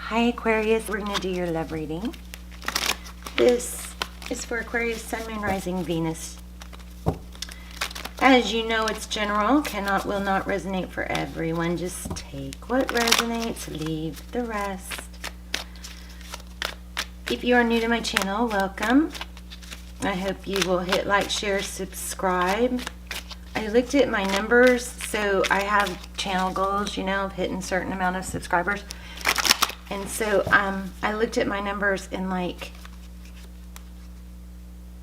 Hi Aquarius, we're going to do your love reading. This is for Aquarius, Sun, Moon, Rising, Venus. As you know, it's general, will not resonate for everyone. Just take what resonates, leave the rest. If you are new to my channel, welcome. I hope you will hit like, share, subscribe. I looked at my numbers, so I have channel goals, of hitting a certain amount of subscribers. And so I looked at my numbers and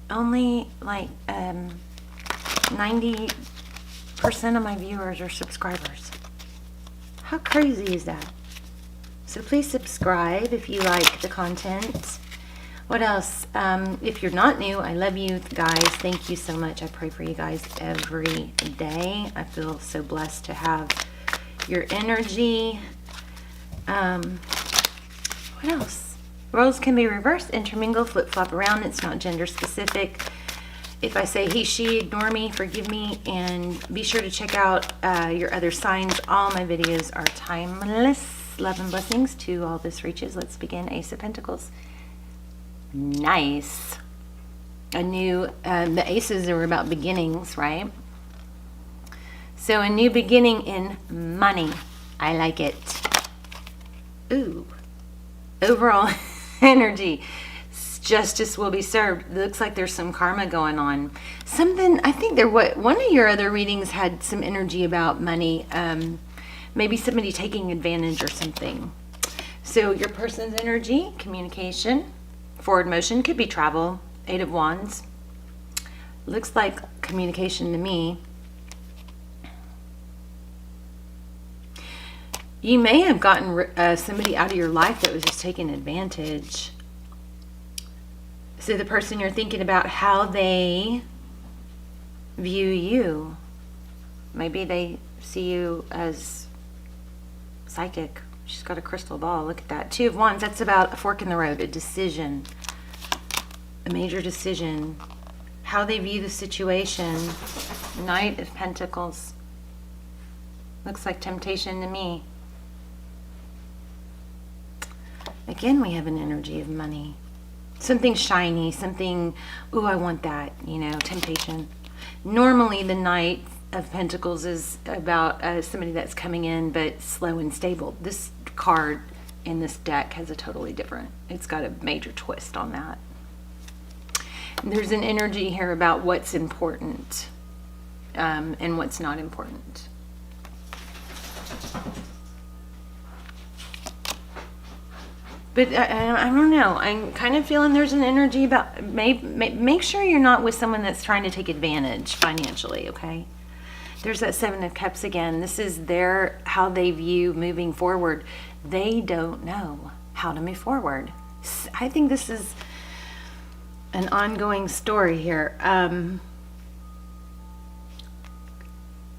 only 90% of my viewers are subscribers. How crazy is that? So please subscribe if you like the content. What else? If you're not new, I love you guys. Thank you so much. I pray for you guys every day. I feel so blessed to have your energy. What else? Roles can be reversed, intermingle, flip-flop around. It's not gender specific. If I say he, she, ignore me, forgive me, and be sure to check out your other signs. All my videos are timeless. Love and blessings to all this reaches. Let's begin. Ace of Pentacles. Nice. The aces are about beginnings, right? So a new beginning in money. I like it. Ooh. Overall energy. Justice will be served. It looks like there's some karma going on. Something, I think one of your other readings had some energy about money. Maybe somebody taking advantage or something. So your person's energy, communication, forward motion, could be travel, Eight of Wands. Looks like communication to me. You may have gotten somebody out of your life that was just taking advantage. So the person you're thinking about, how they view you. Maybe they see you as psychic. She's got a crystal ball. Look at that. Two of Wands. That's about a fork in the road, a decision, a major decision. How they view the situation. Knight of Pentacles. Looks like temptation to me. Again, we have an energy of money. Something shiny, something, ooh, I want that, temptation. Normally, the Knight of Pentacles is about somebody that's coming in, but slow and stable. This card in this deck has a totally different, it's got a major twist on that. And there's an energy here about what's important and what's not important. But I don't know. I'm kind of feeling there's an energy about make sure you're not with someone that's trying to take advantage financially, okay? There's that Seven of Cups again. This is how they view moving forward. They don't know how to move forward. I think this is an ongoing story here.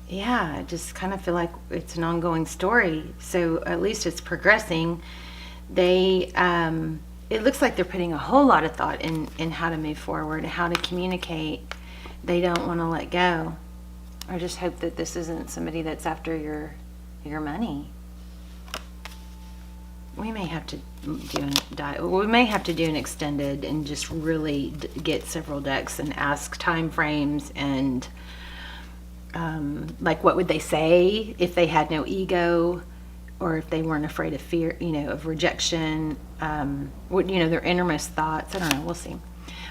Yeah, I just kind of feel like it's an ongoing story. So at least it's progressing. It looks like they're putting a whole lot of thought in how to move forward, how to communicate. They don't want to let go. I just hope that this isn't somebody that's after your money. We may have to do an extended and just really get several decks and ask time frames and what would they say if they had no ego? Or if they weren't afraid of fear, of rejection, their innermost thoughts. I don't know. We'll see.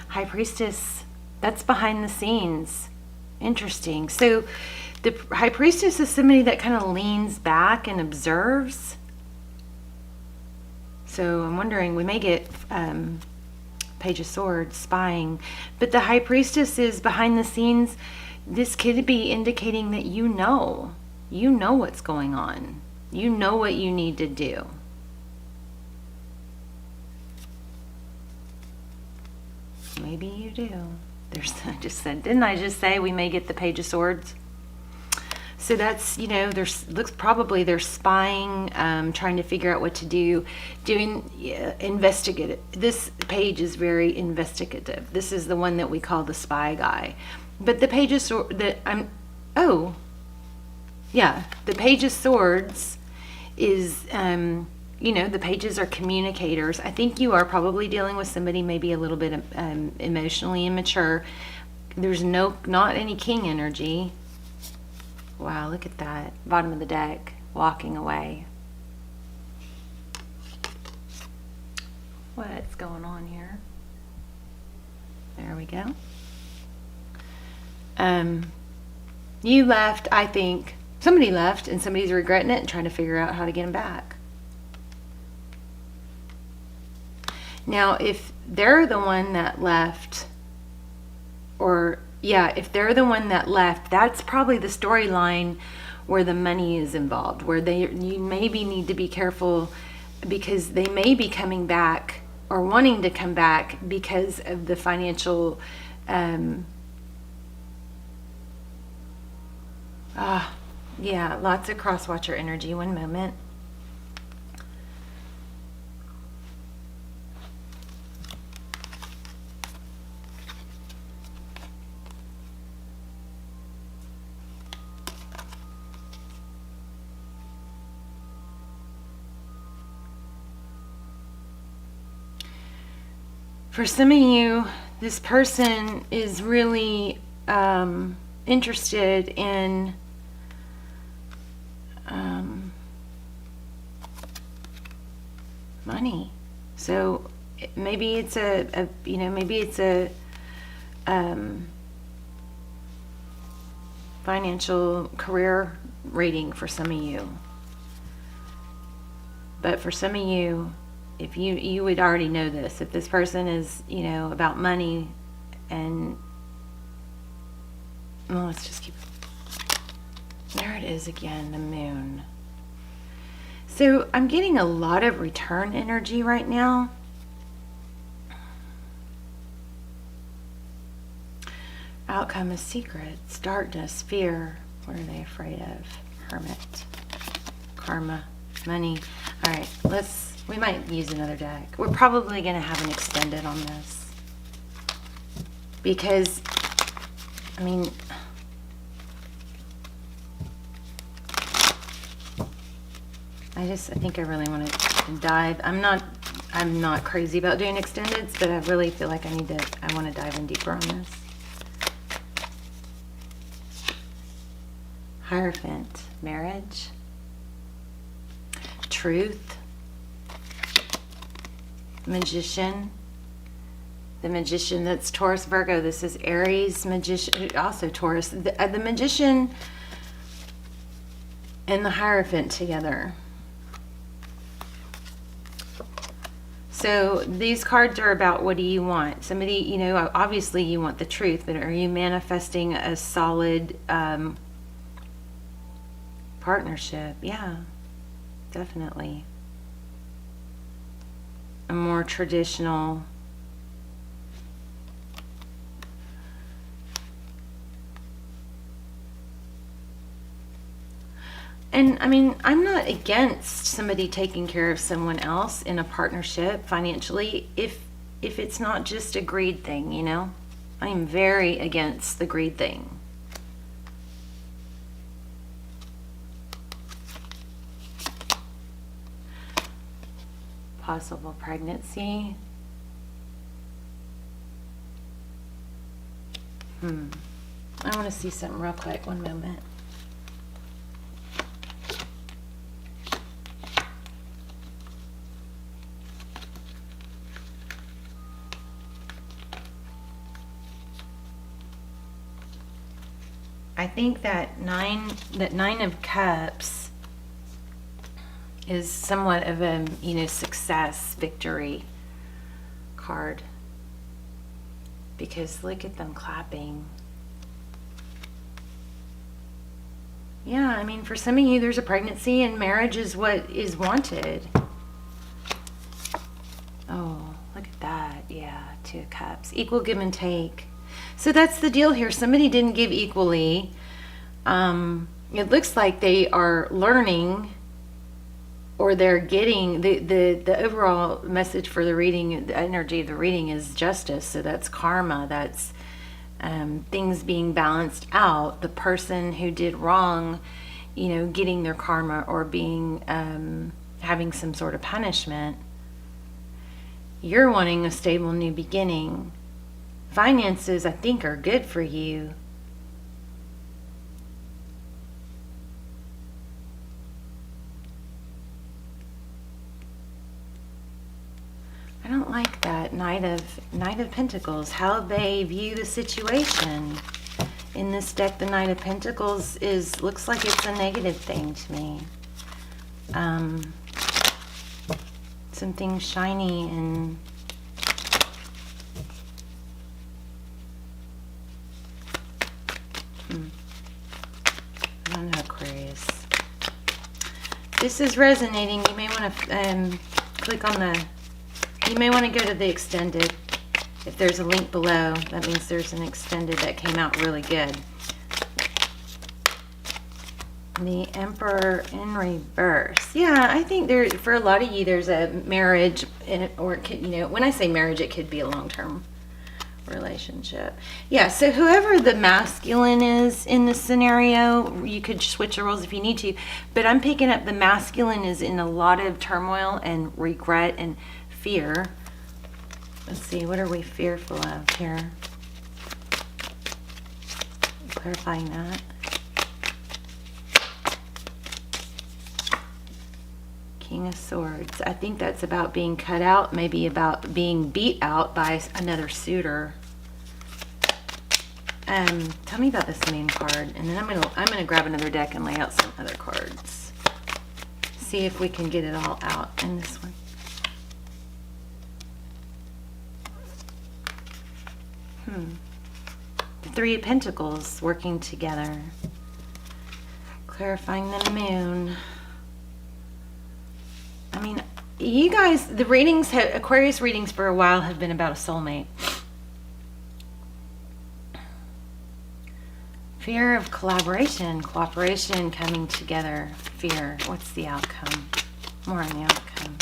High Priestess, that's behind the scenes. Interesting. So the High Priestess is somebody that kind of leans back and observes. So I'm wondering, we may get Page of Swords, spying. But the High Priestess is behind the scenes. This could be indicating that you know what's going on. You know what you need to do. Maybe you do. Didn't I just say we may get the Page of Swords? So that's, looks probably they're spying, trying to figure out what to do, investigative. This page is very investigative. This is the one that we call the spy guy. But the Page of Swords, the Page of Swords is the pages are communicators. I think you are probably dealing with somebody maybe a little bit emotionally immature. There's not any king energy. Wow, look at that. Bottom of the deck, walking away. What's going on here? There we go. You left, I think. Somebody left and somebody's regretting it and trying to figure out how to get them back. Now, if they're the one that left, if they're the one that left, that's probably the storyline where the money is involved, where you maybe need to be careful because they may be coming back or wanting to come back because of the financial lots of cross-watcher energy. One moment. For some of you, this person is really interested in money. So maybe it's a financial career reading for some of you. But for some of you, if you would already know this, if this person is, about money and, well, let's just keep, there it is again, the moon. So I'm getting a lot of return energy right now. Outcome is secrets, darkness, fear. What are they afraid of? Hermit, karma, money. All right, we might use another deck. We're probably going to have an extended on this. Because, I think I really want to dive. I'm not crazy about doing extendeds, but I really feel like I want to dive in deeper on this. Hierophant, marriage, truth, magician, the magician, that's Taurus, Virgo. This is Aries, magician, also Taurus. The magician and the Hierophant together. So these cards are about, what do you want? Somebody, obviously you want the truth, but are you manifesting a solid partnership? Yeah, definitely. A more traditional and I'm not against somebody taking care of someone else in a partnership financially if it's not just a greed thing, I'm very against the greed thing. Possible pregnancy. I want to see something real quick. One moment. I think that Nine of Cups is somewhat of a, success, victory card. Because look at them clapping. Yeah, for some of you, there's a pregnancy and marriage is what is wanted. Oh, look at that. Yeah, Two of Cups. Equal give and take. So that's the deal here. Somebody didn't give equally. It looks like they are learning, or they're getting the overall message for the reading, the energy of the reading is justice. So that's karma. That's things being balanced out. The person who did wrong, getting their karma or being having some sort of punishment. You're wanting a stable new beginning. Finances, I think, are good for you. I don't like that Knight of Pentacles, how they view the situation. In this deck, the Knight of Pentacles looks like it's a negative thing to me. Something shiny and I don't know, Aquarius. This is resonating. You may want to click on the. You may want to go to the extended. If there's a link below, that means there's an extended that came out really good. The Emperor in reverse. Yeah, I think there, for a lot of you, there's a marriage, or it could, you know, when I say marriage, it could be a long-term relationship. Yeah, so whoever the masculine is in this scenario, you could switch the roles if you need to, but I'm picking up the masculine is in a lot of turmoil and regret and fear. Let's see, what are we fearful of here? Clarifying that. King of Swords. I think that's about being cut out, maybe about being beat out by another suitor. Tell me about this Moon card, and then I'm gonna grab another deck and lay out some other cards. See if we can get it all out in this one. The Three of Pentacles working together. Clarifying the Moon. I mean, you guys, the readings, Aquarius readings for a while have been about a soulmate. Fear of collaboration, cooperation, coming together. Fear. What's the outcome? More on the outcome.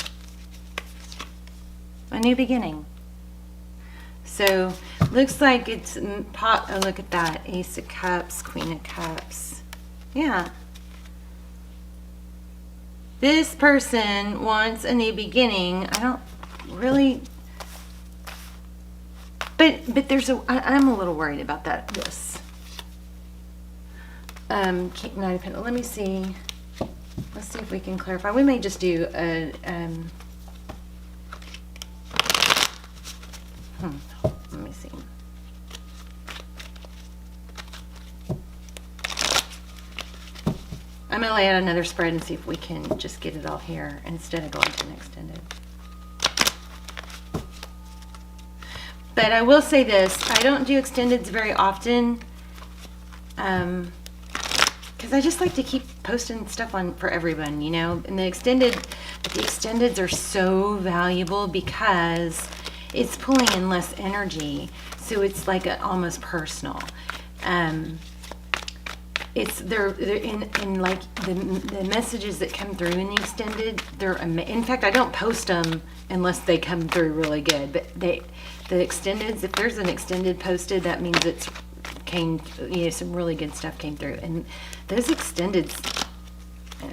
A new beginning. So, looks like it's pot. Oh, look at that. Ace of Cups, Queen of Cups. Yeah. This person wants a new beginning. I don't really, but I'm a little worried about that. This Knight of Pentacles. Let me see. Let's see if we can clarify. We may just do a let me see. I'm going to lay out another spread and see if we can just get it all here instead of going to an extended. But I will say this, I don't do extendeds very often because I just like to keep posting stuff on for everyone, you know. And the extendeds are so valuable because it's pulling in less energy, so it's like almost personal. They're in like the messages that come through in the extended. In fact, I don't post them unless they come through really good. But the extendeds, if there's an extended posted, that means some really good stuff came through. And those extendeds,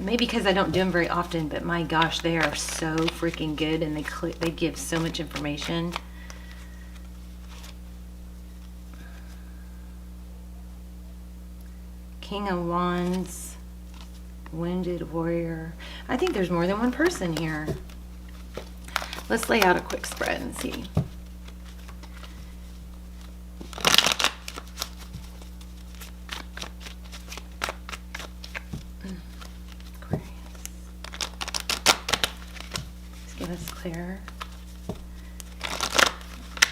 maybe because I don't do them very often, but my gosh, they are so freaking good, and they give so much information. King of Wands, Wounded Warrior. I think there's more than one person here. Let's lay out a quick spread and see. Aquarius. Let's give us clear,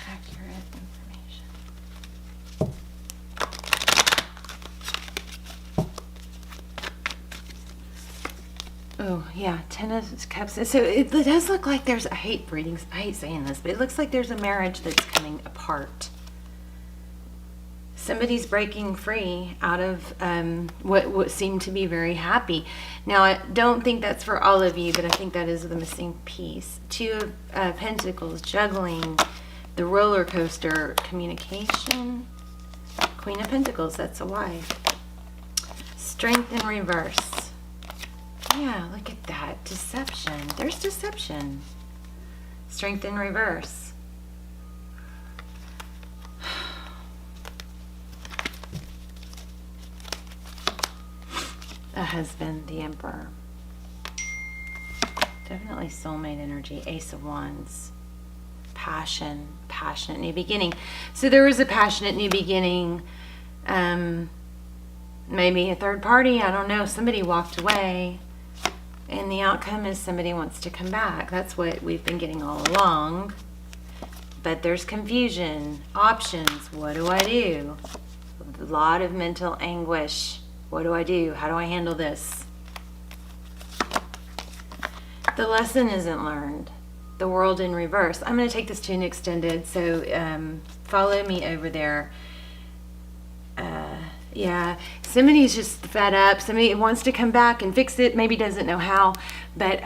accurate information. Oh, yeah, Ten of Cups. So it does look like there's, I hate saying this, but it looks like there's a marriage that's coming apart. Somebody's breaking free out of what seemed to be very happy. Now, I don't think that's for all of you, but I think that is the missing piece. Two of Pentacles, juggling, the roller coaster, communication. Queen of Pentacles, that's a wife. Strength in reverse. Yeah, look at that. Deception. There's deception. Strength in reverse. A husband, the Emperor. Definitely soulmate energy. Ace of Wands. Passion. Passionate new beginning. So there was a passionate new beginning. Maybe a third party. I don't know. Somebody walked away. And the outcome is somebody wants to come back. That's what we've been getting all along. But there's confusion. Options. What do I do? A lot of mental anguish. What do I do? How do I handle this? The lesson isn't learned. The world in reverse. I'm going to take this to an extended, so follow me over there. Yeah, somebody's just fed up. Somebody wants to come back and fix it, maybe doesn't know how, but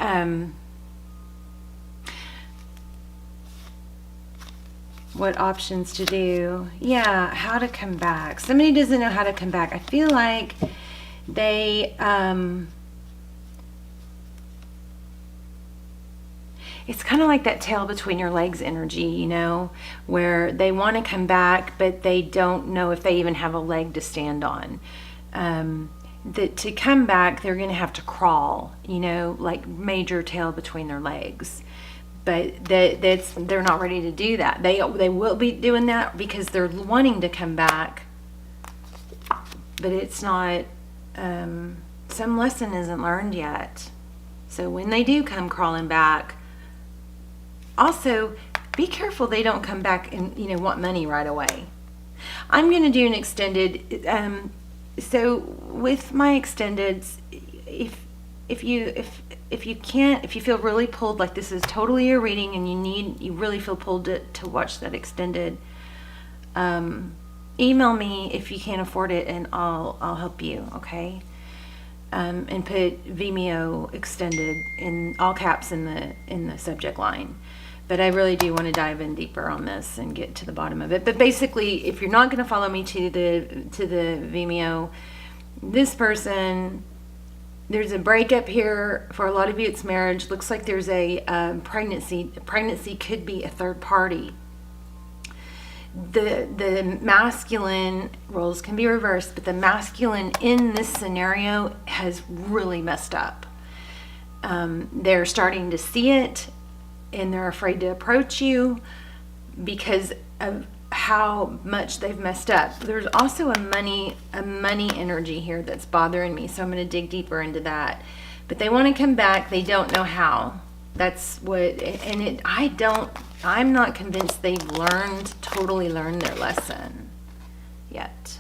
what options to do. Yeah, how to come back. Somebody doesn't know how to come back. I feel like they it's kind of like that tail between your legs energy, you know, where they want to come back, but they don't know if they even have a leg to stand on. To come back, they're going to have to crawl, you know, like major tail between their legs. But they're not ready to do that. They will be doing that because they're wanting to come back, but it's not, some lesson isn't learned yet. So when they do come crawling back, also, be careful they don't come back and, you know, want money right away. I'm going to do an extended. So with my extendeds, if you feel really pulled, like this is totally a reading, and you really feel pulled to watch that extended, email me if you can't afford it, and I'll help you. Okay. And put Vimeo extended in all caps in the subject line. But I really do want to dive in deeper on this and get to the bottom of it. But basically, if you're not going to follow me to the Vimeo, this person, there's a breakup here. For a lot of you, it's marriage. Looks like there's a pregnancy. Pregnancy could be a third party. The masculine roles can be reversed, but the masculine in this scenario has really messed up. They're starting to see it, and they're afraid to approach you because of how much they've messed up. There's also a money energy here that's bothering me, so I'm going to dig deeper into that. But they want to come back, they don't know how. That's what, and I'm not convinced they've totally learned their lesson yet.